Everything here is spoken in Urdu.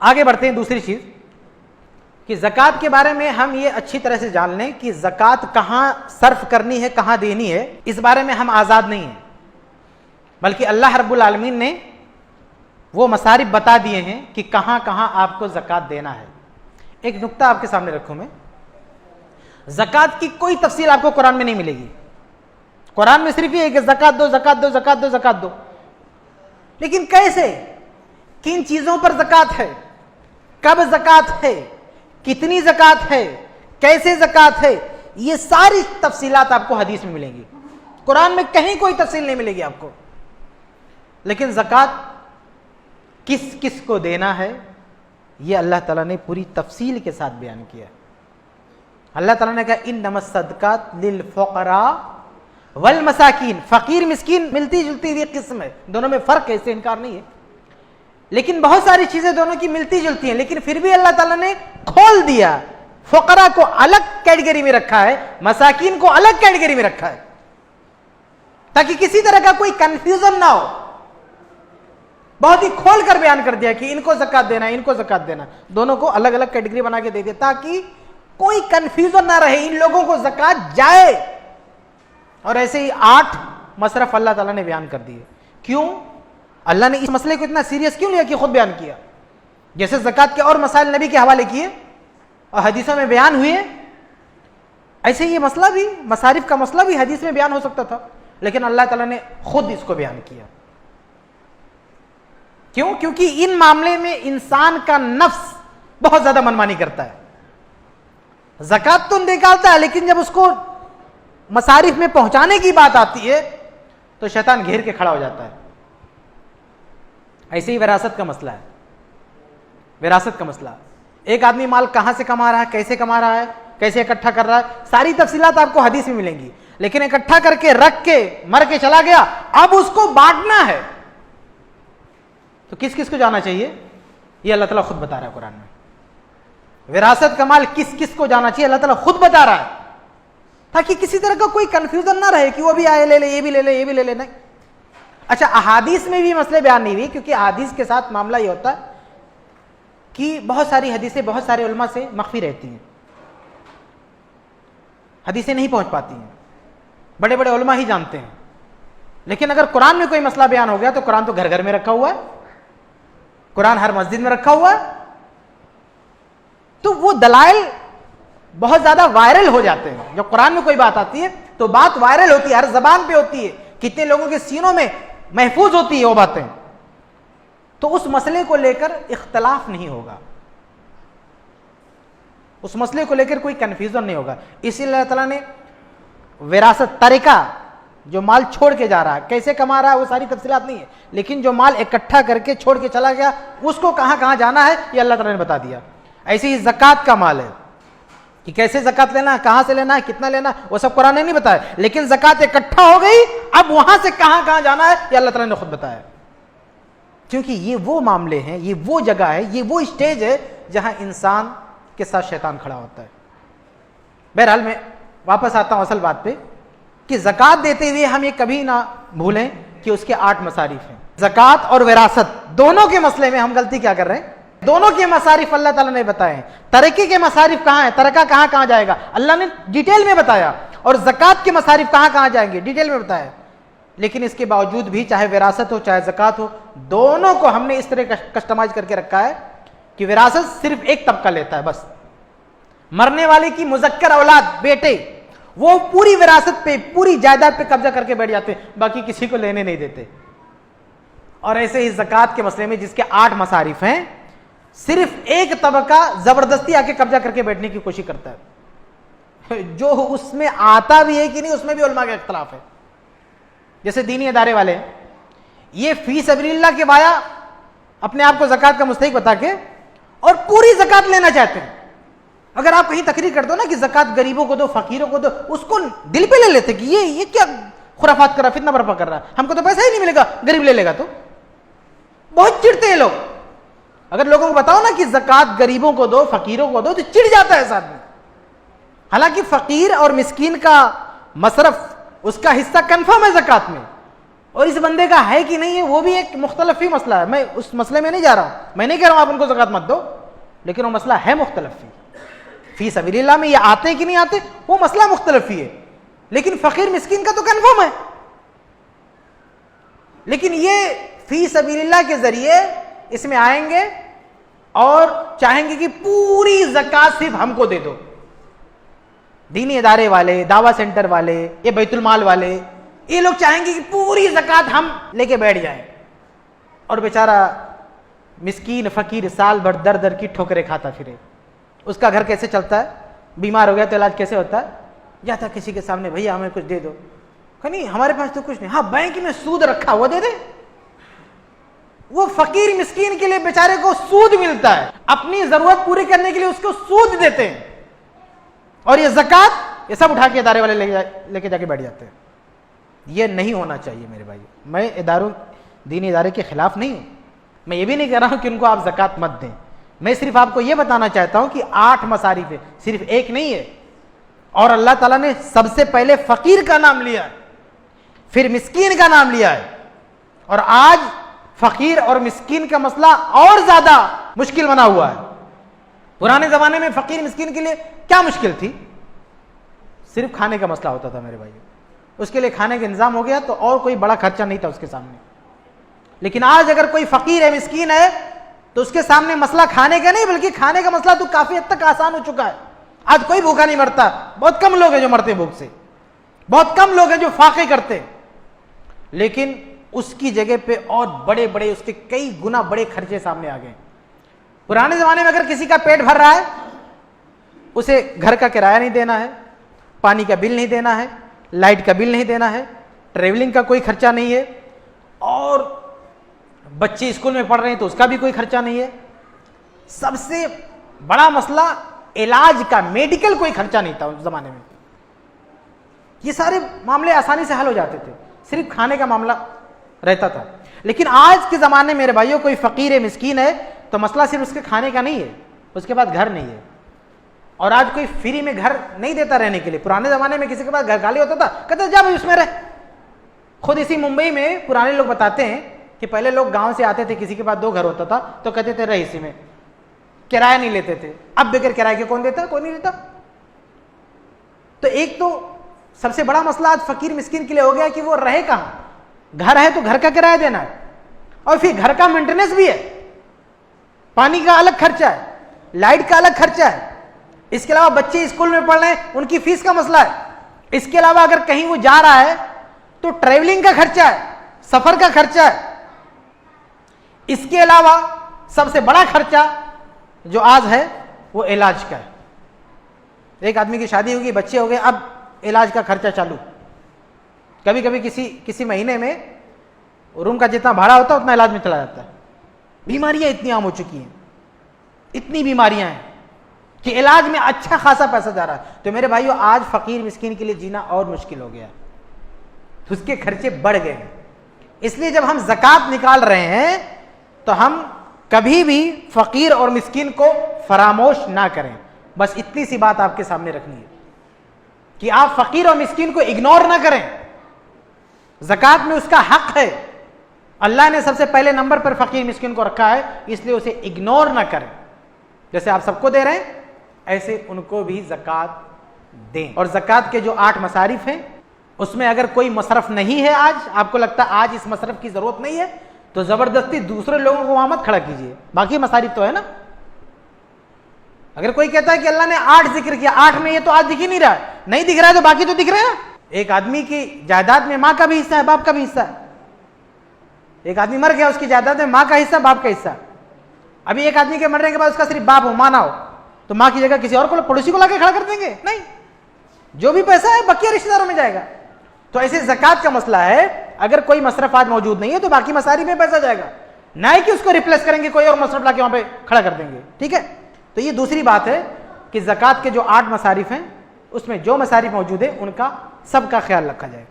آگے بڑھتے ہیں. دوسری چیز کہ زکوٰۃ کے بارے میں ہم یہ اچھی طرح سے جان لیں کہ زکوٰۃ کہاں صرف کرنی ہے, کہاں دینی ہے, اس بارے میں ہم آزاد نہیں ہیں, بلکہ اللہ رب العالمین نے وہ مصارف بتا دیے ہیں کہ کہاں کہاں آپ کو زکوٰۃ دینا ہے. ایک نقطہ آپ کے سامنے رکھوں میں, زکوٰۃ کی کوئی تفصیل آپ کو قرآن میں نہیں ملے گی. قرآن میں صرف یہ ہے کہ زکوٰۃ دو, زکوٰۃ دو, زکوٰۃ دو, زکوٰۃ دو. لیکن کیسے, کن چیزوں پر زکوٰۃ ہے, کب زکوٰۃ ہے, کتنی زکوٰۃ ہے, کیسے زکوٰۃ ہے, یہ ساری تفصیلات آپ کو حدیث میں ملیں گی. قرآن میں کہیں کوئی تفصیل نہیں ملے گی آپ کو. لیکن زکوٰۃ کس کس کو دینا ہے یہ اللہ تعالیٰ نے پوری تفصیل کے ساتھ بیان کیا. اللہ تعالیٰ نے کہا انما الصدقات للفقراء والمساکین. فقیر مسکین ملتی جلتی ہوئی قسم ہے, دونوں میں فرق ہے, اس سے انکار نہیں ہے, لیکن بہت ساری چیزیں دونوں کی ملتی جلتی ہیں. لیکن پھر بھی اللہ تعالیٰ نے کھول دیا, فقراء کو الگ کیٹیگری میں رکھا ہے, مساکین کو الگ کیٹیگری میں رکھا ہے, تاکہ کسی طرح کا کوئی کنفیوژن نہ ہو. بہت ہی کھول کر بیان کر دیا کہ ان کو زکوٰۃ دینا ہے, ان کو زکوٰۃ دینا, دونوں کو الگ الگ کیٹیگری بنا کے دے دیا تاکہ کوئی کنفیوژن نہ رہے, ان لوگوں کو زکوٰۃ جائے. اور ایسے ہی 8 مصرف اللہ تعالیٰ نے بیان کر دیے. کیوں اللہ نے اس مسئلے کو اتنا سیریس کیوں لیا کہ خود بیان کیا؟ جیسے زکوٰۃ کے اور مسائل نبی کے حوالے کیے اور حدیثوں میں بیان ہوئے, ایسے یہ مسئلہ بھی, مصارف کا مسئلہ بھی حدیث میں بیان ہو سکتا تھا, لیکن اللہ تعالیٰ نے خود اس کو بیان کیا. کیوں؟ کیونکہ ان معاملے میں انسان کا نفس بہت زیادہ منمانی کرتا ہے. زکوٰۃ تو نکالتا ہے, لیکن جب اس کو مصارف میں پہنچانے کی بات آتی ہے تو شیطان گھیر کے کھڑا ہو جاتا ہے. ایسے ہی وراثت کا مسئلہ ہے. وراثت کا مسئلہ, ایک آدمی مال کہاں سے کما رہا ہے, کیسے کما رہا ہے, کیسے اکٹھا کر رہا ہے, ساری تفصیلات آپ کو حدیث میں ملیں گی. لیکن اکٹھا کر کے رکھ کے مر کے چلا گیا, اب اس کو بانٹنا ہے تو کس کس کو جانا چاہیے یہ اللہ تعالیٰ خود بتا رہا ہے قرآن میں. وراثت کا مال کس کس کو جانا چاہیے اللہ تعالیٰ خود بتا رہا ہے, تاکہ کسی طرح کا کوئی کنفیوژن نہ رہے کہ وہ بھی آئے لے لے, یہ بھی لے لے, یہ بھی لے لے. نہیں. اچھا, احادیث میں بھی مسئلے بیان نہیں ہوئی, کیونکہ احادیث کے ساتھ معاملہ یہ ہوتا ہے کہ بہت ساری حدیثیں بہت سارے علماء سے مخفی رہتی ہیں, حدیثیں نہیں پہنچ پاتی ہیں, بڑے بڑے علماء ہی جانتے ہیں. لیکن اگر قرآن میں کوئی مسئلہ بیان ہو گیا تو قرآن تو گھر گھر میں رکھا ہوا ہے, قرآن ہر مسجد میں رکھا ہوا ہے, تو وہ دلائل بہت زیادہ وائرل ہو جاتے ہیں. جب قرآن میں کوئی بات آتی ہے تو بات وائرل ہوتی ہے, ہر زبان پہ ہوتی ہے, کتنے لوگوں کے سینوں میں محفوظ ہوتی ہے وہ باتیں, تو اس مسئلے کو لے کر اختلاف نہیں ہوگا, اس مسئلے کو لے کر کوئی کنفیوژن نہیں ہوگا. اسی لیے اللہ تعالیٰ نے وراثت, ترکہ, جو مال چھوڑ کے جا رہا ہے, کیسے کما رہا ہے وہ ساری تفصیلات نہیں ہے, لیکن جو مال اکٹھا کر کے چھوڑ کے چلا گیا اس کو کہاں کہاں جانا ہے یہ اللہ تعالیٰ نے بتا دیا. ایسے ہی زکوٰۃ کا مال ہے کہ کیسے زکوٰۃ لینا ہے, کہاں سے لینا ہے, کتنا لینا ہے, وہ سب قرآن نے نہیں بتایا, لیکن زکوٰۃ اکٹھا ہو گئی, اب وہاں سے کہاں کہاں جانا ہے یہ اللہ تعالیٰ نے خود بتایا. کیونکہ یہ وہ معاملے ہیں, یہ وہ جگہ ہے, یہ وہ اسٹیج ہے جہاں انسان کے ساتھ شیطان کھڑا ہوتا ہے. بہرحال میں واپس آتا ہوں اصل بات پہ کہ زکوٰۃ دیتے ہوئے ہم یہ کبھی نہ بھولیں کہ اس کے 8 مصارف ہیں. زکوٰۃ اور وراثت دونوں کے مسئلے میں ہم غلطی کیا کر رہے ہیں, دونوں کے مصارف اللہ تعالیٰ نے بتائے ہیں. ترکے کے مصارف کہاں ہیں, ترکہ کہاں کہاں جائے گا اللہ نے ڈیٹیل میں بتایا, اور زکوٰۃ کے مصارف کہاں کہاں جائیں گے ڈیٹیل میں بتایا. لیکن اس کے باوجود بھی چاہے وراثت ہو چاہے زکوٰۃ ہو, دونوں کو ہم نے اس طرح کسٹمائز کر کے رکھا ہے کہ وراثت صرف ایک طبقہ لیتا ہے بس, مرنے والے کی مذکر اولاد, بیٹے, وہ پوری وراثت پہ, پوری جائیداد پہ قبضہ کر کے بیٹھ جاتے ہیں, باقی کسی کو لینے نہیں دیتے. اور ایسے ہی زکوٰۃ کے مسئلے میں جس کے 8 مصارف ہیں, صرف ایک طبقہ زبردستی آ کے قبضہ کر کے بیٹھنے کی کوشش کرتا ہے, جو اس میں آتا بھی ہے کہ نہیں اس میں بھی علماء کا اختلاف ہے. جیسے دینی ادارے والے ہیں, یہ فی سبیل اللہ کے بایا اپنے آپ کو زکوٰۃ کا مستحق بتا کے اور پوری زکوٰۃ لینا چاہتے ہیں. اگر آپ کہیں تقریر کر دو نا کہ زکوٰۃ غریبوں کو دو, فقیروں کو دو, اس کو دل پہ لے لیتے کہ یہ کیا خرافات کر رہا, فتنہ برپا کر رہا ہے, ہم کو تو پیسہ ہی نہیں ملے گا, غریب لے لے گا. تو بہت چڑتے ہیں لوگ. اگر لوگوں کو بتاؤ نا کہ زکوٰۃ غریبوں کو دو, فقیروں کو دو, تو چڑ جاتا ہے آدمی. حالانکہ فقیر اور مسکین کا مصرف, اس کا حصہ کنفرم ہے زکوٰۃ میں, اور اس بندے کا ہے کہ نہیں ہے وہ بھی ایک مختلف ہی مسئلہ ہے. میں اس مسئلے میں نہیں جا رہا ہوں, میں نہیں کہہ رہا ہوں آپ ان کو زکوٰۃ مت دو, لیکن وہ مسئلہ ہے مختلف ہی. فی سبیل اللہ میں یہ آتے ہیں کہ نہیں آتے وہ مسئلہ مختلف ہی ہے, لیکن فقیر مسکین کا تو کنفرم ہے. لیکن یہ فی سبیل اللہ کے ذریعے اس میں آئیں گے اور چاہیں گے کہ پوری زکوٰۃ صرف ہم کو دے دو. دینی ادارے والے, دعویٰ سینٹر والے, یہ بیت المال والے, یہ لوگ چاہیں گے کہ پوری زکوٰۃ ہم لے کے بیٹھ جائیں, اور بیچارہ مسکین فقیر سال بھر در در کی ٹھوکریں کھاتا پھرے. اس کا گھر کیسے چلتا ہے؟ بیمار ہو گیا تو علاج کیسے ہوتا ہے؟ جاتا کسی کے سامنے, بھیا ہمیں کچھ دے دو. کہ نہیں ہمارے پاس تو کچھ نہیں, ہاں بینک میں سود رکھا وہ دے دے. وہ فقیر مسکین کے لیے بیچارے کو سود ملتا ہے, اپنی ضرورت پوری کرنے کے لیے اس کو سود دیتے ہیں, اور یہ زکوٰۃ یہ سب اٹھا کے ادارے والے لے کے جا کے بیٹھ جاتے ہیں. یہ نہیں ہونا چاہیے میرے بھائی. میں دینی ادارے کے خلاف نہیں ہوں, میں یہ بھی نہیں کہہ رہا ہوں کہ ان کو آپ زکوٰۃ مت دیں. میں صرف آپ کو یہ بتانا چاہتا ہوں کہ 8 مصارف ہے, صرف ایک نہیں ہے. اور اللہ تعالیٰ نے سب سے پہلے فقیر کا نام لیا ہے, پھر مسکین کا نام لیا ہے, اور آج فقیر اور مسکین کا مسئلہ اور زیادہ مشکل بنا ہوا ہے. پرانے زمانے میں فقیر مسکین کے لیے کیا مشکل تھی؟ صرف کھانے کا مسئلہ ہوتا تھا میرے بھائی, اس کے لیے کھانے کا انتظام ہو گیا تو اور کوئی بڑا خرچہ نہیں تھا اس کے سامنے. لیکن آج اگر کوئی فقیر ہے, مسکین ہے, تو اس کے سامنے مسئلہ کھانے کا نہیں بلکہ کھانے کا مسئلہ تو کافی حد تک آسان ہو چکا ہے. آج کوئی بھوکا نہیں مرتا, بہت کم لوگ ہیں جو مرتے بھوک سے, بہت کم لوگ ہیں جو فاقے کرتے, لیکن اس کی جگہ پہ اور بڑے بڑے اس کے کئی گنا بڑے خرچے سامنے آ گئے. پرانے زمانے میں اگر کسی کا پیٹ بھر رہا ہے, اسے گھر کا کرایہ نہیں دینا ہے, پانی کا بل نہیں دینا ہے, لائٹ کا بل نہیں دینا ہے, ٹریولنگ کا کوئی خرچہ نہیں ہے, اور بچے اسکول میں پڑھ رہے ہیں تو اس کا بھی کوئی خرچہ نہیں ہے. سب سے بڑا مسئلہ علاج کا, میڈیکل کوئی خرچہ نہیں تھا اس زمانے میں. یہ سارے معاملے آسانی سے حل ہو جاتے تھے, صرف کھانے کا معاملہ رہتا تھا. لیکن آج کے زمانے میرے بھائیوں کوئی فقیر ہے, مسکین ہے, تو مسئلہ صرف اس کے کھانے کا نہیں ہے, اس کے پاس گھر نہیں ہے. اور آج کوئی فری میں گھر نہیں دیتا رہنے کے لیے. پرانے زمانے میں کسی کے پاس گھر خالی ہوتا تھا, کہتے جا بھائی اس میں رہ. خود اسی ممبئی میں پرانے لوگ بتاتے ہیں کہ پہلے لوگ گاؤں سے آتے تھے, کسی کے پاس 2 گھر ہوتا تھا تو کہتے تھے رہ اسی میں, کرایہ نہیں لیتے تھے. اب بغیر کرایہ کے کون دیتا؟ کوئی نہیں دیتا. تو ایک تو سب سے بڑا مسئلہ آج فقیر مسکین کے لیے ہو گیا کہ وہ رہے کہاں. گھر ہے تو گھر کا کرایہ دینا ہے, اور پھر گھر کا مینٹیننس بھی ہے, پانی کا الگ خرچہ ہے, لائٹ کا الگ خرچہ ہے. اس کے علاوہ بچے اسکول میں پڑھ رہے ہیں, ان کی فیس کا مسئلہ ہے. اس کے علاوہ اگر کہیں وہ جا رہا ہے تو ٹریولنگ کا خرچہ ہے, سفر کا خرچہ ہے. اس کے علاوہ سب سے بڑا خرچہ جو آج ہے وہ علاج کا ہے. ایک آدمی کی شادی ہوگی, بچے ہو گئے, اب علاج کا خرچہ چالو. کبھی کبھی کسی مہینے میں روم کا جتنا بھاڑا ہوتا ہے اتنا علاج میں چلا جاتا ہے. بیماریاں اتنی عام ہو چکی ہیں, اتنی بیماریاں ہیں کہ علاج میں اچھا خاصا پیسہ جا رہا ہے. تو میرے بھائیو آج فقیر مسکین کے لیے جینا اور مشکل ہو گیا, اس کے خرچے بڑھ گئے ہیں. اس لیے جب ہم زکوٰۃ نکال رہے ہیں تو ہم کبھی بھی فقیر اور مسکین کو فراموش نہ کریں. بس اتنی سی بات آپ کے سامنے رکھنی ہے کہ آپ فقیر اور مسکین کو اگنور نہ کریں. زکوٰۃ میں اس کا حق ہے, اللہ نے سب سے پہلے نمبر پر فقیر مسکین کو رکھا ہے, اس لیے اسے اگنور نہ کریں. جیسے آپ سب کو دے رہے ہیں ایسے ان کو بھی زکوٰۃ دیں. اور زکوٰۃ کے جو 8 مصارف ہیں اس میں اگر کوئی مصرف نہیں ہے, آج آپ کو لگتا ہے آج اس مصرف کی ضرورت نہیں ہے, تو زبردستی دوسرے لوگوں کو وہاں مت کھڑا کیجیے, باقی مصارف تو ہے نا. اگر کوئی کہتا ہے کہ اللہ نے 8 ذکر کیا, 8 میں یہ تو آج دکھ ہی نہیں رہا ہے, نہیں دکھ رہا ہے تو باقی تو دکھ رہے ہیں. ایک آدمی کی جائیداد میں ماں کا بھی حصہ ہے, باپ کا بھی حصہ ہے. ایک آدمی مر گیا, اس کی جائیداد میں ماں کا حصہ, باپ کا حصہ. ابھی ایک آدمی کے مرنے کے بعد اس کا صرف باپ ہو, ماں نہ ہو, تو ماں کی جگہ کسی اور کو پڑوسی کو لا کے کھڑا کر دیں گے؟ نہیں, جو بھی پیسہ ہے بقیہ رشتہ داروں میں جائے گا. تو ایسے زکوٰۃ کا مسئلہ ہے, اگر کوئی مصرف آج موجود نہیں ہے تو باقی مصارف میں پیسہ جائے گا, نہ ہی کہ اس کو ریپلیس کریں گے, کوئی اور مصرف لا کے وہاں پہ کھڑا کر دیں گے. ٹھیک ہے, تو یہ دوسری بات ہے کہ زکوٰۃ کے جو 8 مصارف ہیں اس میں جو مصارف موجود ہیں ان کا سب کا خیال رکھا جائے.